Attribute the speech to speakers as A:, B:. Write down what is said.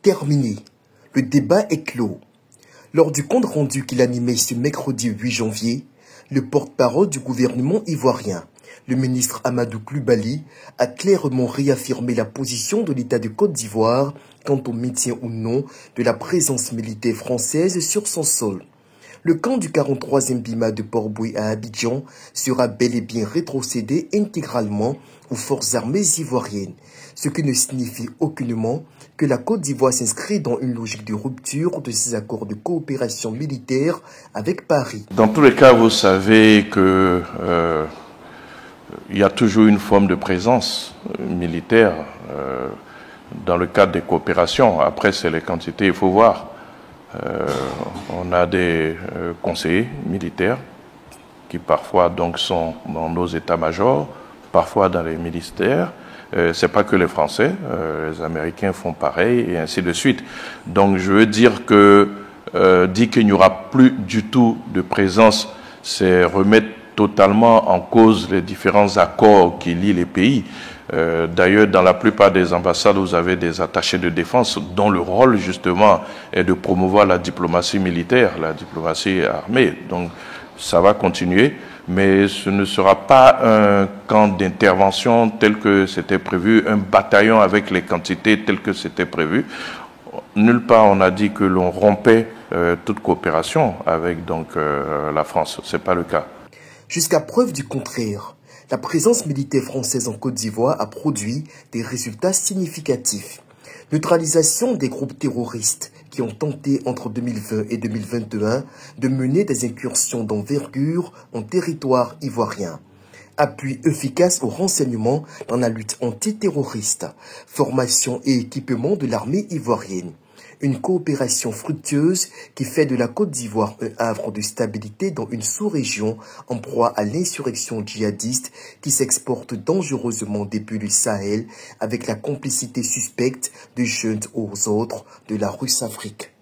A: terminé. Le débat est clos. Lors du compte rendu qu'il animait ce mercredi 8 janvier, le porte-parole du gouvernement ivoirien, le ministre Amadou Coulibaly, a clairement réaffirmé la position de l'État de Côte d'Ivoire quant au maintien ou non de la présence militaire française sur son sol. Le camp du 43e BIMA de Port-Bouilly à Abidjan sera bel et bien rétrocédé intégralement aux forces armées ivoiriennes, ce qui ne signifie aucunement que la Côte d'Ivoire s'inscrit dans une logique de rupture de ses accords de coopération militaire avec Paris.
B: Dans tous les cas, vous savez que il y a toujours une forme de présence militaire dans le cadre des coopérations. Après, c'est les quantités, il faut voir. On a des conseillers militaires qui parfois donc sont dans nos états-majors, parfois dans les ministères. C'est pas que les Français, les Américains font pareil et ainsi de suite. Donc je veux dire que dire qu'il n'y aura plus du tout de présence, c'est remettre totalement en cause les différents accords qui lient les pays. D'ailleurs, dans la plupart des ambassades, vous avez des attachés de défense dont le rôle, justement, est de promouvoir la diplomatie militaire, la diplomatie armée. Donc, ça va continuer, mais ce ne sera pas un camp d'intervention tel que c'était prévu, un bataillon avec les quantités telles que c'était prévu. Nulle part on a dit que l'on rompait toute coopération avec la France. C'est pas le cas.
A: Jusqu'à preuve du contraire, la présence militaire française en Côte d'Ivoire a produit des résultats significatifs. Neutralisation des groupes terroristes qui ont tenté entre 2020 et 2021 de mener des incursions d'envergure en territoire ivoirien. Appui efficace au renseignement dans la lutte antiterroriste, formation et équipement de l'armée ivoirienne. Une coopération fructueuse qui fait de la Côte d'Ivoire un havre de stabilité dans une sous-région en proie à l'insurrection djihadiste qui s'exporte dangereusement depuis le Sahel avec la complicité suspecte de jeunes aux autres de la Russe-Afrique.